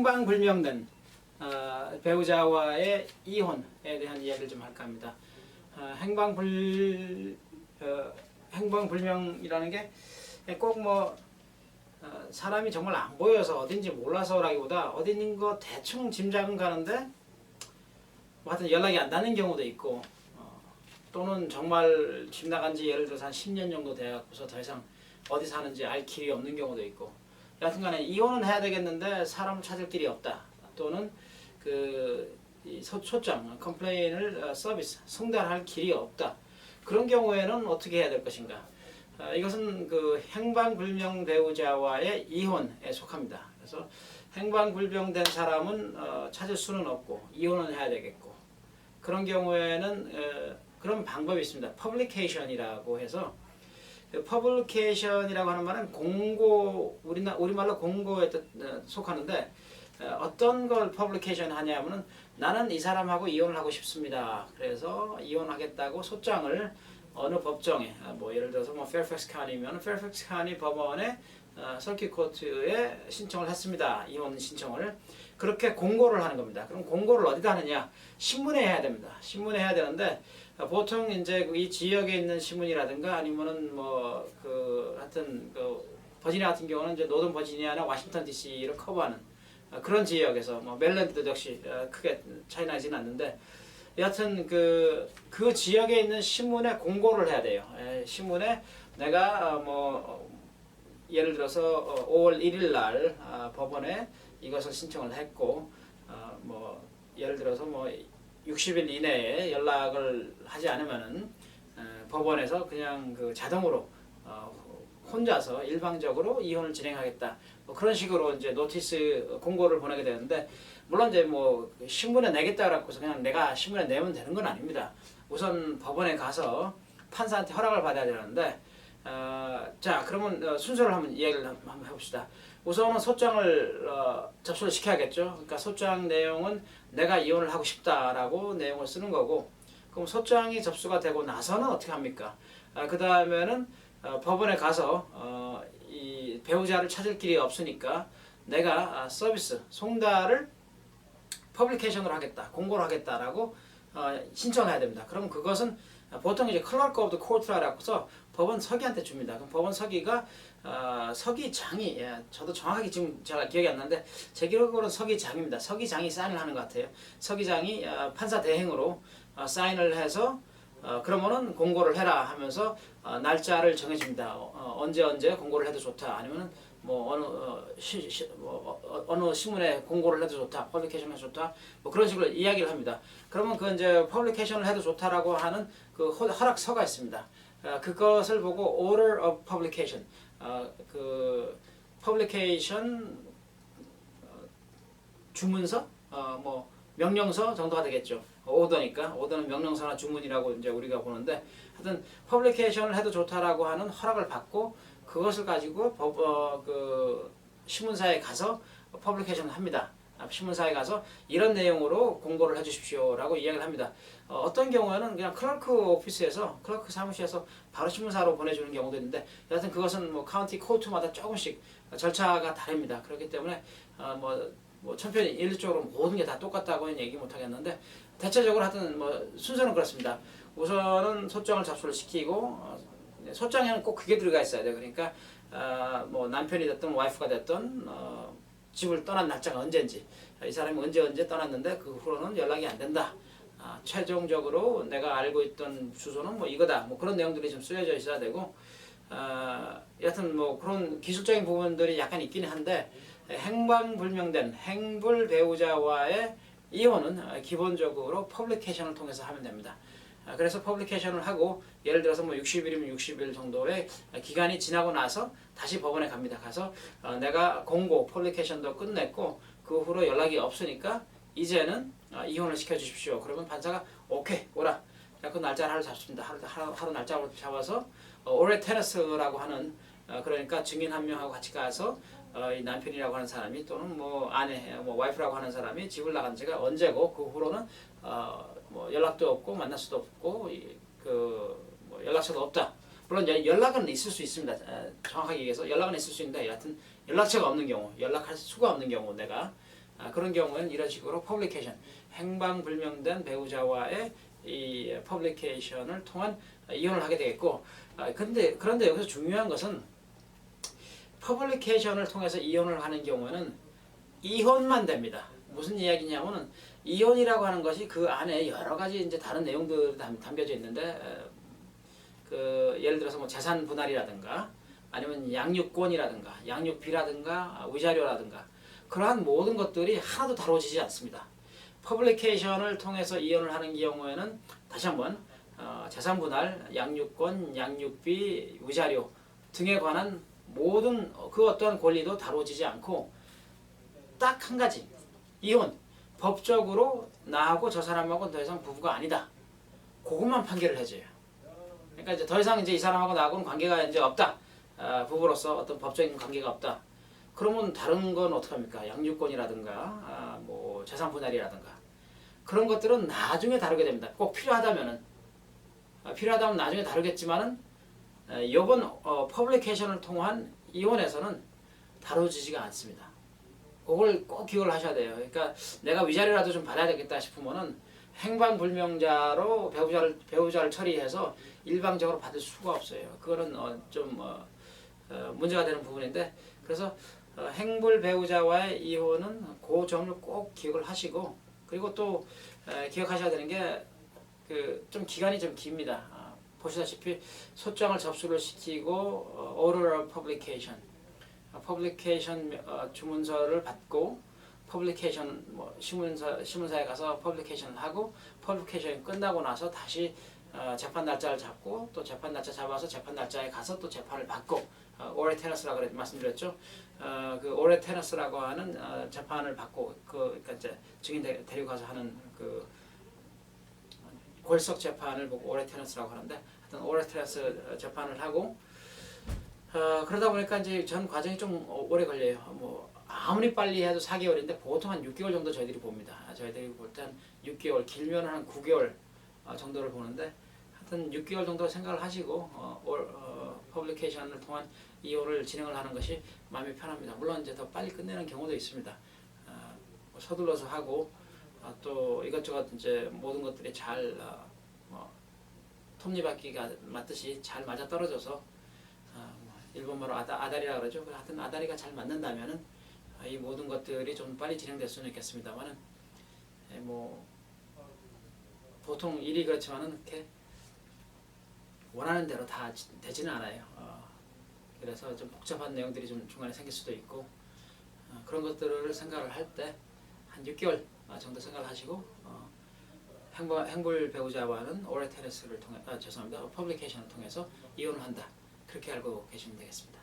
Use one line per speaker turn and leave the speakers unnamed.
행방불명된 배우자와의 이혼에 대한 이야기를 좀 할까 합니다. 행방불명이라는 게 꼭 뭐 사람이 정말 안 보여서 어딘지 몰라서라기보다 어디 있는 거 대충 짐작은 가는데 뭐 하여튼 연락이 안 닿는 경우도 있고, 또는 정말 집 나간 지 예를 들어서 한 10년 정도 돼갖고서 더 이상 어디 사는지 알 길이 없는 경우도 있고, 여하튼간에 이혼은 해야 되겠는데 사람을 찾을 길이 없다, 또는 이 소장 컴플레인을 서비스 송달할 길이 없다, 그런 경우에는 어떻게 해야 될 것인가. 이것은 그 행방불명 배우자와의 이혼에 속합니다. 그래서 행방불명된 사람은 찾을 수는 없고 이혼은 해야 되겠고, 그런 경우에는 그런 방법이 있습니다. 퍼블리케이션이라고 해서, 퍼블리케이션이라고 하는 말은 공고, 우리말로 공고에 속하는데, 어떤 걸 퍼블리케이션 하냐면은 나는 이 사람하고 이혼을 하고 싶습니다. 그래서 이혼하겠다고 소장을 어느 법정에, 뭐 예를 들어서 뭐 페어팩스 카운티면 페어팩스 카운티 법원에 서킷 코트에 신청을 했습니다. 이혼 신청을. 그렇게 공고를 하는 겁니다. 그럼 공고를 어디다 하느냐? 신문에 해야 됩니다. 신문에 해야 되는데, 보통 이제 이 지역에 있는 신문이라든가 아니면은 하여튼 버지니아 같은 경우는 이제 노던 버지니아나 워싱턴 DC를 커버하는 그런 지역에서, 뭐 메릴랜드도 역시 크게 차이 나지는 않는데, 여하튼 그 지역에 있는 신문에 공고를 해야 돼요. 신문에 내가 예를 들어서 5월 1일 날 법원에 이것을 신청을 했고, 예를 들어서 60일 이내에 연락을 하지 않으면은 법원에서 그냥 자동으로 혼자서 일방적으로 이혼을 진행하겠다, 뭐 그런 식으로 이제 노티스 공고를 보내게 되는데, 물론 이제 신문에 내겠다 그래서 그냥 내가 신문에 내면 되는 건 아닙니다. 우선 법원에 가서 판사한테 허락을 받아야 되는데, 자 그러면 순서를 한번 이야기를 한번 해봅시다. 우선은 소장을 접수를 시켜야겠죠. 그러니까 소장 내용은 내가 이혼을 하고 싶다라고 내용을 쓰는 거고, 그럼 소장이 접수가 되고 나서는 어떻게 합니까? 그 다음에는 법원에 가서 이 배우자를 찾을 길이 없으니까 내가 서비스 송달을 퍼블리케이션으로 하겠다, 공고를 하겠다라고 신청해야 됩니다. 그럼 그것은 보통 이제 클러크 오브 더 코트라고서 법원 서기한테 줍니다. 그럼 법원 서기가 서기장이, 저도 정확하게 지금 제가 기억이 안 나는데 제 기록으로는 서기장입니다. 서기장이 사인을 하는 것 같아요. 서기장이 판사 대행으로 사인을 해서 그러면은 공고를 해라 하면서 날짜를 정해줍니다. 언제 공고를 해도 좋다, 아니면은 어느 신문에 공고를 해도 좋다, 퍼블리케이션을 해도 좋다, 뭐 그런 식으로 이야기를 합니다. 그러면 그 이제 퍼블리케이션을 해도 좋다라고 하는 그 허락서가 있습니다. 그것을 보고 Order of Publication, 그 퍼블리케이션 주문서, 명령서 정도가 되겠죠. 오더니까, 오더는 명령서나 주문이라고 이제 우리가 보는데, 하여튼 퍼블리케이션을 해도 좋다라고 하는 허락을 받고 그것을 가지고 신문사에 가서 퍼블리케이션을 합니다. 신문사에 가서 이런 내용으로 공고를 해주십시오라고 이야기를 합니다. 어떤 경우에는 그냥 클러크 오피스에서, 클러크 사무실에서 바로 신문사로 보내주는 경우도 있는데, 여하튼 그것은 카운티 코트마다 조금씩 절차가 다릅니다. 그렇기 때문에 천편일률적으로 모든 게 다 똑같다고는 얘기 못 하겠는데, 대체적으로 하여튼 순서는 그렇습니다. 우선은 소장을 접수를 시키고, 소장에는 꼭 그게 들어가 있어야 돼요. 그러니까 남편이 됐든 와이프가 됐든 집을 떠난 날짜가 언제인지, 이 사람이 언제 떠났는데 그 후로는 연락이 안 된다, 최종적으로 내가 알고 있던 주소는 이거다, 그런 내용들이 좀 쓰여져 있어야 되고, 여하튼 그런 기술적인 부분들이 약간 있긴 한데, 행방불명된 행불 배우자와의 이혼은 기본적으로 퍼블리케이션을 통해서 하면 됩니다. 그래서 퍼블리케이션을 하고, 예를 들어서 60일이면 60일 정도의 기간이 지나고 나서 다시 법원에 갑니다. 가서 내가 공고, 퍼블리케이션도 끝냈고 그 후로 연락이 없으니까 이제는 이혼을 시켜주십시오. 그러면 판사가 오케이, 오라. 그 날짜를 하루 잡습니다. 하루 날짜를 잡아서 오레 테너스라고 하는, 그러니까 증인 한 명하고 같이 가서 이 남편이라고 하는 사람이, 또는 아내, 와이프라고 하는 사람이 집을 나간 지가 언제고, 그 후로는 연락도 없고 만날 수도 없고 연락처도 없다. 물론 연락은 있을 수 있습니다. 정확하게 얘기해서 연락은 있을 수 있는데, 여하튼 연락처가 없는 경우, 연락할 수가 없는 경우, 내가 그런 경우에는 이런 식으로 퍼블리케이션, 행방불명된 배우자와의 이 퍼블리케이션을 통한 이혼을 하게 되겠고, 그런데 여기서 중요한 것은 퍼블리케이션을 통해서 이혼을 하는 경우에는 이혼만 됩니다. 무슨 이야기냐면은 이혼이라고 하는 것이 그 안에 여러 가지 이제 다른 내용들이 담겨져 있는데, 예를 들어서 뭐 재산 분할이라든가 아니면 양육권이라든가 양육비라든가 위자료라든가 그러한 모든 것들이 하나도 다뤄지지 않습니다. 퍼블리케이션을 통해서 이혼을 하는 경우에는 다시 한번 재산 분할, 양육권, 양육비, 위자료 등에 관한 모든 그 어떠한 권리도 다뤄지지 않고 딱 한 가지, 이혼. 법적으로 나하고 저 사람하고는 더 이상 부부가 아니다. 그것만 판결을 해줘요. 그러니까 이제 더 이상 이제 이 사람하고 나하고는 관계가 이제 없다. 부부로서 어떤 법적인 관계가 없다. 그러면 다른 건 어떻게 합니까? 양육권이라든가 뭐 재산 분할이라든가 그런 것들은 나중에 다루게 됩니다. 꼭 필요하다면은 필요하다면 나중에 다루겠지만은 이번 퍼블리케이션을 통한 이혼에서는 다뤄지지가 않습니다. 그걸 꼭 기억을 하셔야 돼요. 그러니까 내가 위자료라도 좀 받아야 되겠다 싶으면은 행방불명자로 배우자를 처리해서 일방적으로 받을 수가 없어요. 그거는 좀 문제가 되는 부분인데, 그래서 행불 배우자와의 이혼은 그 점을 꼭 기억을 하시고, 그리고 또 기억하셔야 되는 게 좀 기간이 좀 깁니다. 보시다시피 소장을 접수를 시키고 order of publication, 퍼블리케이션 주문서를 받고 퍼블리케이션 뭐 신문사에 가서 퍼블리케이션을 하고 퍼블리케이션이 끝나고 나서 다시 재판 날짜를 잡고 또 재판 날짜 잡아서 재판 날짜에 가서 또 재판을 받고 오레 테너스라고 말씀드렸죠. 그 오레 테너스라고 하는 재판을 받고 그러니까 이제 증인 데리고 가서 하는 그 골석 재판을 보고 오레 테너스라고 하는데, 하여튼 오레 테너스 재판을 하고 그러다 보니까 이제 전 과정이 좀 오래 걸려요. 뭐 아무리 빨리 해도 4개월인데 보통 한 6개월 정도 저희들이 봅니다. 저희들이 볼 때 한 6개월, 길면 한 9개월 정도를 보는데, 하여튼 6개월 정도 생각을 하시고 퍼블리케이션을 통한 이혼을 진행을 하는 것이 마음이 편합니다. 물론 이제 더 빨리 끝내는 경우도 있습니다. 뭐 서둘러서 하고 또 이것저것 이제 모든 것들이 잘 톱니바퀴가 맞듯이 잘 맞아 떨어져서 일본말로 아다리라 그러죠. 하여튼 아다리가 잘 맞는다면은 이 모든 것들이 좀 빨리 진행될 수는 있겠습니다만은 뭐 보통 일이 그렇지만은 이렇게 원하는 대로 다 되지는 않아요. 그래서 좀 복잡한 내용들이 좀 중간에 생길 수도 있고 그런 것들을 생각을 할 때 한 6개월 정도 생각을 하시고 행불 배우자와는 오레 테너스를 통해 퍼블리케이션을 통해서 이혼을 한다. 그렇게 알고 계시면 되겠습니다.